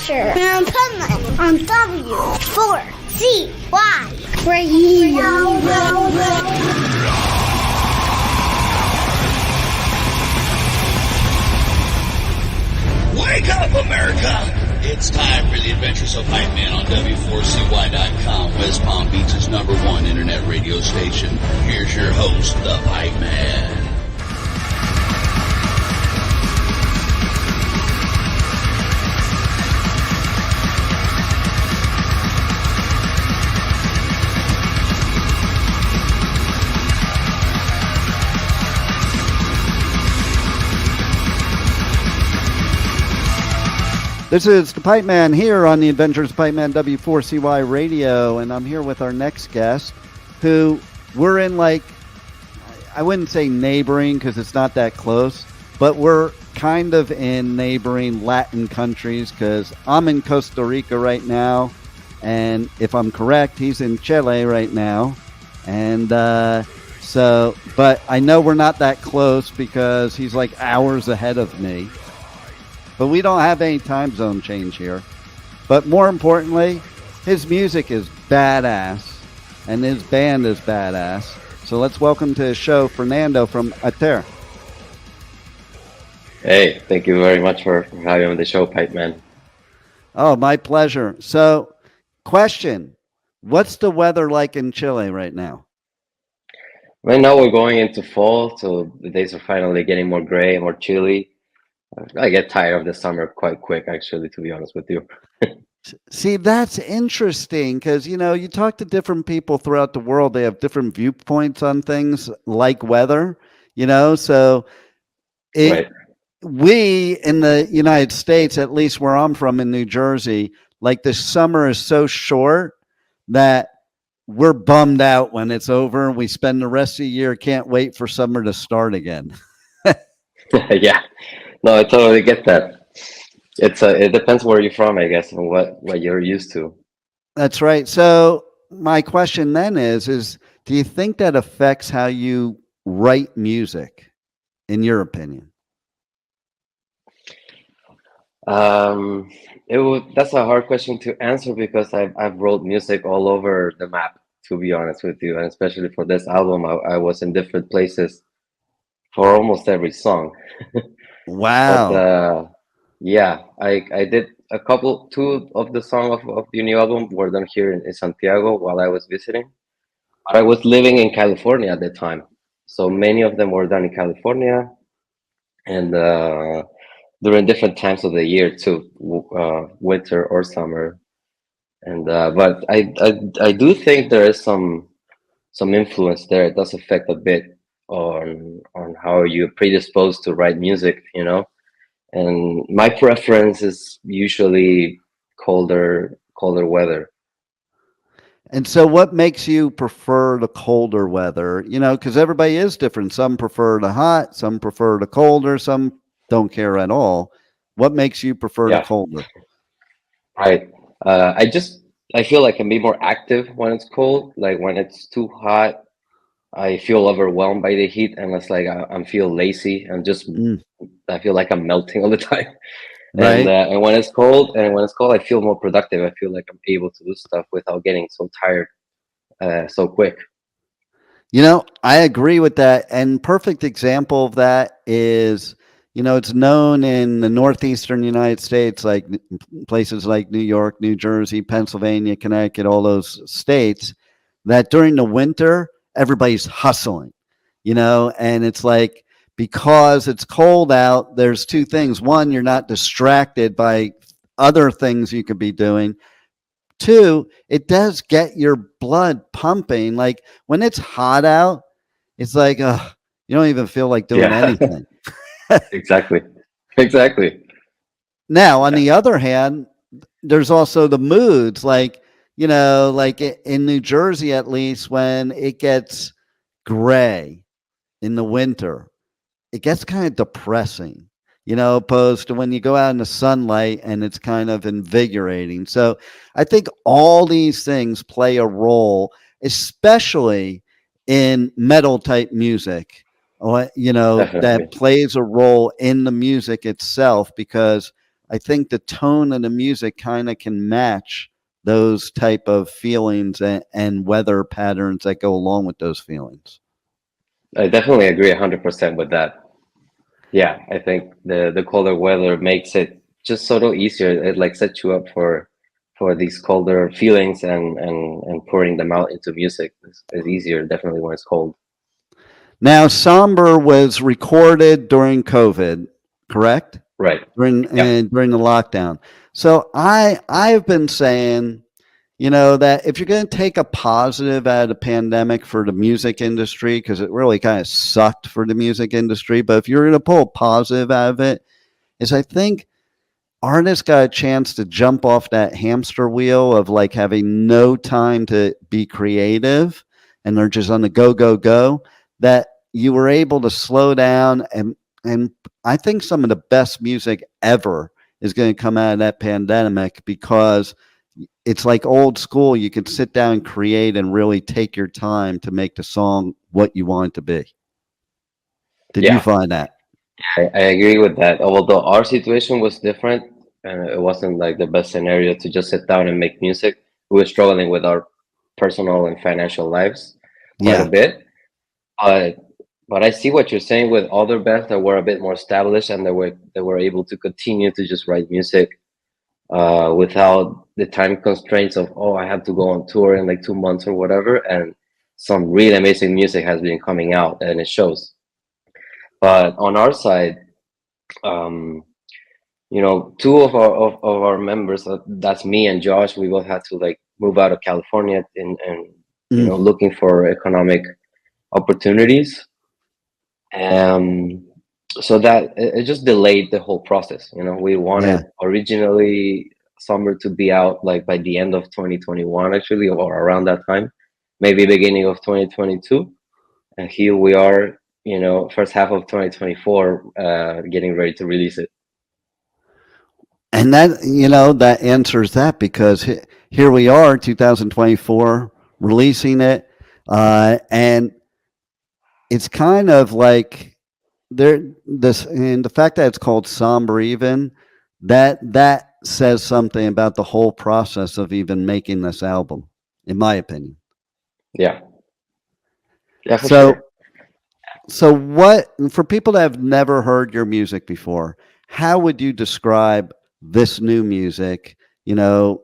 Adventure and Pipeman on W4CY Radio. Wake up, America! It's time for the Adventures of Pipeman on W4CY.com, West Palm Beach's #1 internet radio station. Here's your host, the Pipeman. This is the Pipeman here on the Adventures of Pipeman W4CY Radio, and I'm here with our next guest, who we're in, like, I wouldn't say neighboring because it's not that close, but we're kind of in neighboring Latin countries because I'm in Costa Rica right now, and if I'm correct, he's in Chile right now, and but I know we're not that close because he's like hours ahead of me. But we don't have any time zone change here. But more importantly, his music is badass, and his band is badass. So let's welcome to his show, Fernando from Ater. Hey, thank you very much for having me on the show, Pipeman. Oh, my pleasure. So, question, what's the weather like in Chile right now? Right now we're going into fall, so the days are finally getting more gray and more chilly. I get tired of the summer quite quick, actually, to be honest with you. See, that's interesting because, you know, you talk to different people throughout the world. They have different viewpoints on things like weather, you know, so Right. we in the United States, at least where I'm from in New Jersey, like the summer is so short that we're bummed out when it's over. We spend the rest of the year, can't wait for summer to start again. Yeah. No, I totally get that. It depends where you're from, I guess, and what you're used to. That's right. So my question then is do you think that affects how you write music, in your opinion? That's a hard question to answer because I've wrote music all over the map, to be honest with you, and especially for this album, I was in different places for almost every song. Wow. But yeah, I did two of the songs of the new album were done here in Santiago while I was visiting. But I was living in California at the time, so many of them were done in California, and during different times of the year too, winter or summer. And but I do think there is some influence there. It does affect a bit on how you're predisposed to write music, you know. And my preference is usually colder weather. And so what makes you prefer the colder weather? You know, because everybody is different. Some prefer the hot, some prefer the colder, some don't care at all. What makes you prefer the colder? Right. I feel like I can be more active when it's cold. Like when it's too hot, I feel overwhelmed by the heat, and it's like I feel lazy and just I feel like I'm melting all the time. Right. And when it's cold, I feel more productive. I feel like I'm able to do stuff without getting so tired so quick. You know, I agree with that. And perfect example of that is, you know, it's known in the northeastern United States, like places like New York, New Jersey, Pennsylvania, Connecticut, all those states, that during the winter, everybody's hustling, you know, and it's like, because it's cold out, there's two things. One, you're not distracted by other things you could be doing. Two, it does get your blood pumping. Like when it's hot out, it's like, you don't even feel like doing anything. Exactly. Now, on the other hand, there's also the moods, like, you know, like in New Jersey, at least, when it gets gray in the winter, it gets kind of depressing, you know, opposed to when you go out in the sunlight and it's kind of invigorating. So I think all these things play a role, especially in metal type music, you know, Definitely. that plays a role in the music itself, because I think the tone of the music kind of can match those type of feelings and weather patterns that go along with those feelings. I definitely agree 100% with that. Yeah, I think the colder weather makes it just sort of easier. It like sets you up for these colder feelings, and pouring them out into music is easier definitely when it's cold. Now, Somber was recorded during COVID, correct? Right. During the lockdown. So I've been saying, that if you're going to take a positive out of the pandemic for the music industry, because it really kind of sucked for the music industry, but if you're going to pull a positive out of it, is I think artists got a chance to jump off that hamster wheel of like having no time to be creative, and they're just on the go, go, go, that you were able to slow down. And I think some of the best music ever is going to come out of that pandemic, because it's like old school. You can sit down and create and really take your time to make the song what you want it to be. Did you find that? I agree with that. Although our situation was different, and it wasn't like the best scenario to just sit down and make music. We were struggling with our personal and financial lives quite a bit. But I see what you're saying with other bands that were a bit more established, and they were able to continue to just write music without the time constraints of, oh, I have to go on tour in like 2 months or whatever. And some really amazing music has been coming out, and it shows. But on our side, two of our members, that's me and Josh, we both had to like move out of California and looking for economic opportunities. So that it just delayed the whole process. We wanted originally Somber to be out like by the end of 2021, actually, or around that time, maybe beginning of 2022. And here we are, first half of 2024, getting ready to release it. And that, that answers that, because here we are, 2024, releasing it. And it's kind of like and the fact that it's called Somber, even that says something about the whole process of even making this album, in my opinion. Yeah. Yeah, for So, sure. So what, for people that have never heard your music before, how would you describe this new music, to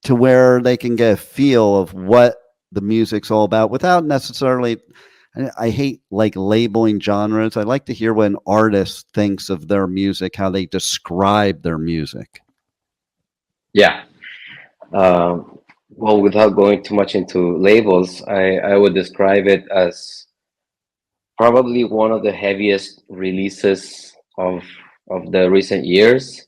where they can get a feel of what the music's all about without necessarily, I hate like labeling genres. I like to hear when an artist thinks of their music, how they describe their music. Yeah. Well, without going too much into labels, I would describe it as probably one of the heaviest releases of the recent years,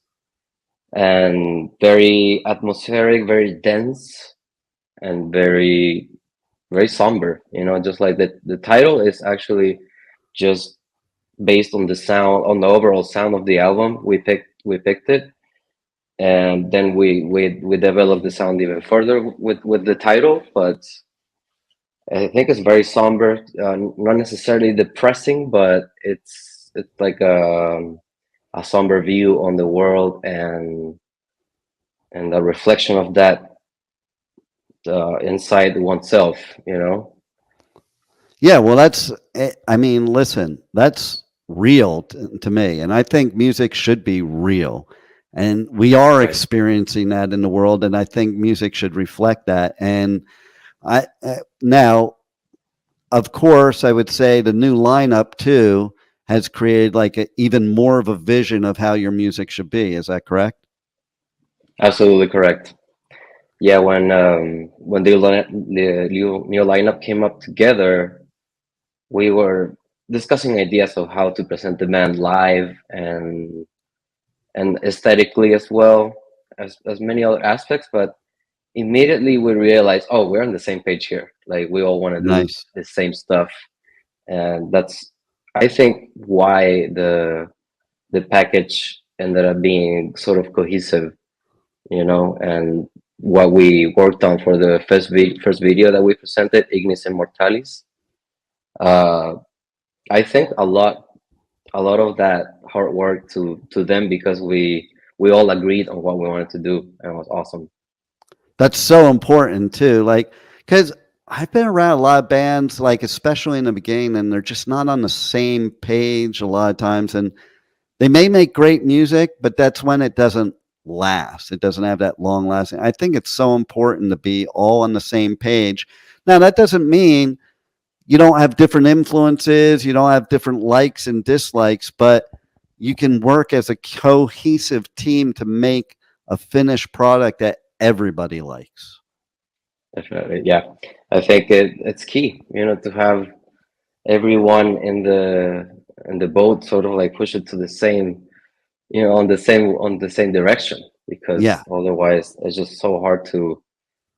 and very atmospheric, very dense, and very very somber. Just like the title is actually just based on the sound, on the overall sound of the album. We picked it, and then we developed the sound even further with the title. But I think it's very somber, not necessarily depressing, but it's like a somber view on the world, and a reflection of that inside oneself. Yeah, well, listen, that's real to me, and I think music should be real, and we are experiencing that in the world, and I think music should reflect that. And now, of course, I would say the new lineup too has created like even more of a vision of how your music should be. Is that correct? Absolutely correct. Yeah, when the new lineup came up together, we were discussing ideas of how to present the band live, and aesthetically as well as many other aspects. But immediately we realized, oh, we're on the same page here. Like, we all want to do the same stuff, and that's, I think, why the package ended up being sort of cohesive, and what we worked on for the first video that we presented, Ignis Immortalis. I think a lot a lot of that hard work to them because we all agreed on what we wanted to do, and it was awesome. That's so important too. Like, because I've been around a lot of bands, like especially in the beginning, and they're just not on the same page a lot of times. And they may make great music, but that's when it doesn't last. It doesn't have that long lasting. I think it's so important to be all on the same page. Now, that doesn't mean you don't have different influences, you don't have different likes and dislikes, but you can work as a cohesive team to make a finished product that everybody likes. Definitely, yeah. I think it's key, to have everyone in the boat sort of like push it to the same, on the same direction, because Yeah. otherwise it's just so hard to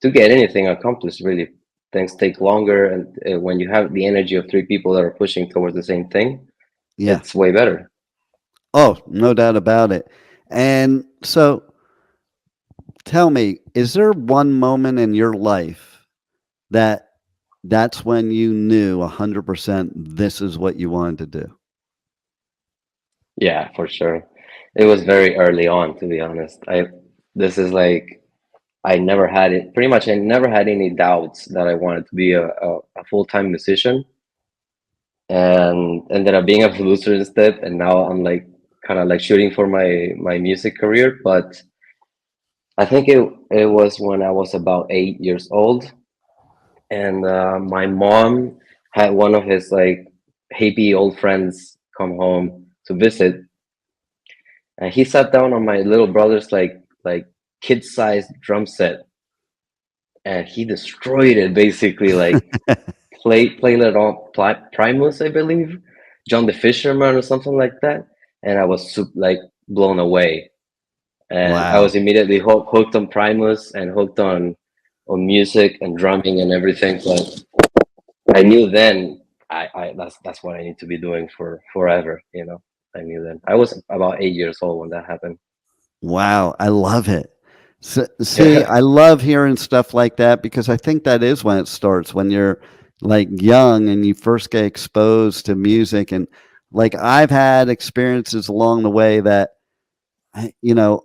get anything accomplished. Really, things take longer, and when you have the energy of three people that are pushing towards the same thing, Yeah. it's way better. Oh, no doubt about it. And so tell me, is there one moment in your life that's when you knew 100% this is what you wanted to do? Yeah, for sure. It was very early on, to be honest. This is like I never had it. Pretty much, I never had any doubts that I wanted to be a full-time musician, and ended up being a producer instead. And now I'm like kind of like shooting for my music career. But I think it was when I was about 8 years old, and my mom had one of his like hippie old friends come home to visit, and he sat down on my little brother's like kid-sized drum set, and he destroyed it basically. Like played it on Primus, I believe, John the Fisherman or something like that, and I was like blown away. And I was Wow. immediately hooked on Primus and hooked on music and drumming and everything. But I knew then that's what I need to be doing for forever. I knew then. I was about 8 years old when that happened. Wow, I love it. See, Yeah, I love hearing stuff like that because I think that is when it starts, when you're like young and you first get exposed to music. And like I've had experiences along the way that,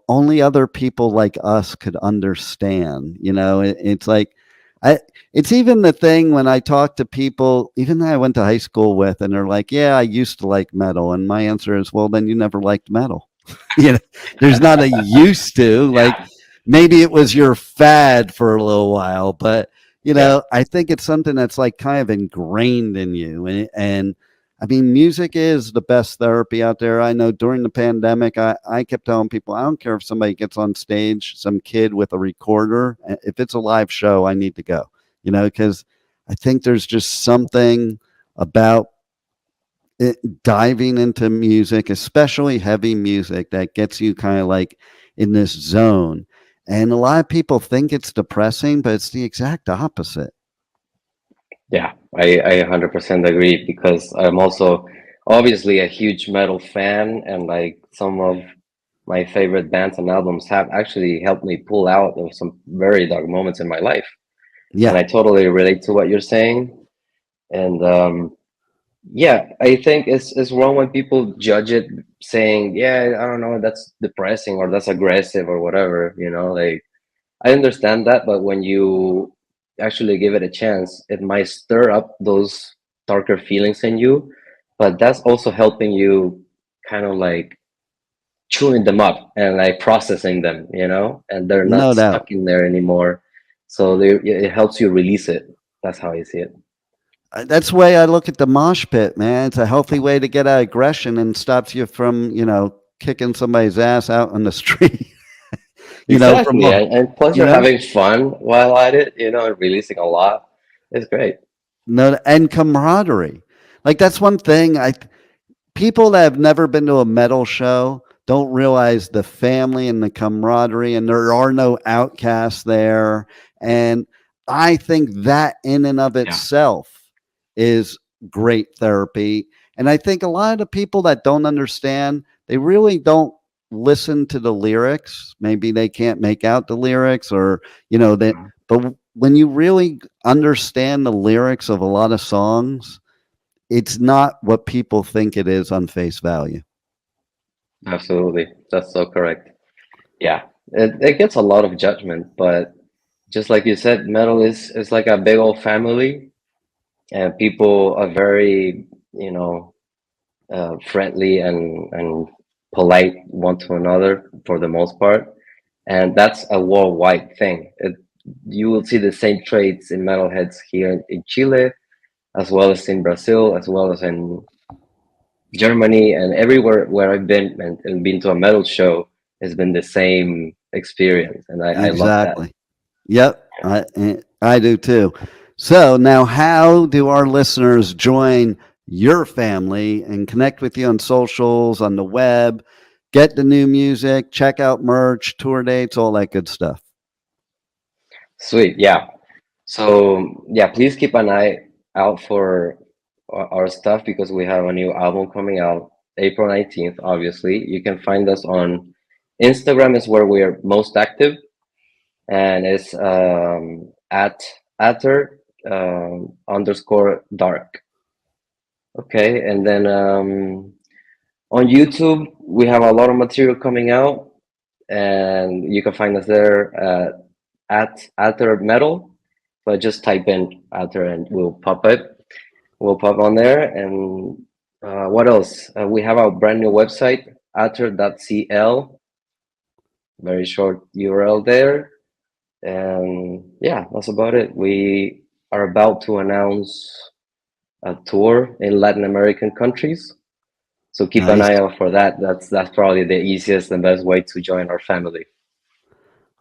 only other people like us could understand. It's like, I, it's even the thing when I talk to people, even that I went to high school with, and they're like, yeah, I used to like metal. And my answer is, well, then you never liked metal. you know, there's not a used to, like yeah, maybe it was your fad for a little while, but yeah, I think it's something that's like kind of ingrained in you. And I mean, music is the best therapy out there. I know during the pandemic, I kept telling people, I don't care if somebody gets on stage, some kid with a recorder, if it's a live show, I need to go, because I think there's just something about diving into music, especially heavy music, that gets you kind of like in this zone. And a lot of people think it's depressing, but it's the exact opposite. yeah. I 100% agree, because I'm also obviously a huge metal fan, and like some of my favorite bands and albums have actually helped me pull out of some very dark moments in my life. And Yeah. I totally relate to what you're saying. And yeah, I think it's wrong when people judge it, saying, yeah, I don't know, that's depressing or that's aggressive or whatever, like I understand that, but when you actually give it a chance, it might stir up those darker feelings in you, but that's also helping you kind of like chewing them up and like processing them, and they're not No doubt. stuck in there anymore. So it helps you release it. That's how I see it. That's the way I look at the mosh pit, man. It's a healthy way to get out aggression and stops you from, kicking somebody's ass out on the street, from, Exactly. And plus you you're know, having fun while at it, and releasing a lot. It's great. no, and camaraderie. Like that's one thing people that have never been to a metal show don't realize the family and the camaraderie, and there are no outcasts there. And I think that in and of Yeah. itself is great therapy. And I think a lot of the people that don't understand, they really don't listen to the lyrics. Maybe they can't make out the lyrics, or, that, but when you really understand the lyrics of a lot of songs, it's not what people think it is on face value. Absolutely. That's so correct. Yeah. It gets a lot of judgment, but just like you said, metal is like a big old family, and people are very, friendly and polite one to another for the most part. And that's a worldwide thing. You will see the same traits in metalheads here in Chile, as well as in Brazil, as well as in Germany, and everywhere where I've been and been to a metal show has been the same experience, and I love that. Exactly. Yep, I do too. So now, how do our listeners join your family and connect with you on socials, on the web, get the new music, check out merch, tour dates, all that good stuff? Sweet, yeah. So yeah, please keep an eye out for our stuff, because we have a new album coming out April 19th. Obviously, you can find us on Instagram, is where we are most active, and it's at Ater _dark. Okay, and then on YouTube we have a lot of material coming out, and you can find us there at Ater Metal. So just type in Ater and we'll pop on there. And what else? We have our brand new website, ater.cl. Very short URL there. And yeah, that's about it. We are about to announce a tour in Latin American countries, so keep an eye out for that. That's probably the easiest and best way to join our family.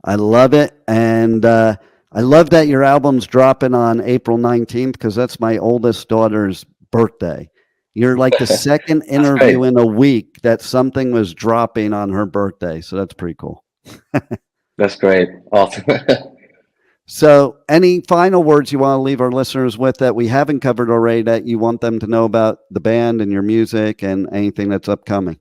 I love it, and I love that your album's dropping on April 19th, because that's my oldest daughter's birthday. You're like the second interview in a week that something was dropping on her birthday, so that's pretty cool. That's great. Awesome. So any final words you want to leave our listeners with that we haven't covered already, that you want them to know about the band and your music and anything that's upcoming?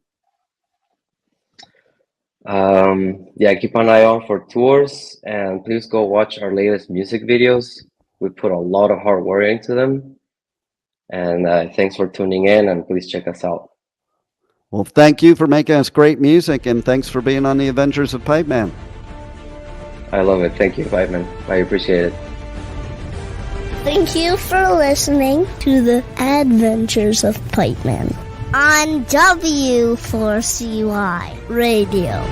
Yeah, keep an eye on for tours, and please go watch our latest music videos. We put a lot of hard work into them, and thanks for tuning in, and please check us out. Well, thank you for making us great music, and thanks for being on the Adventures of Pipeman. I love it. Thank you, Pipeman. I appreciate it. Thank you for listening to the Adventures of Pipeman on W4CY Radio.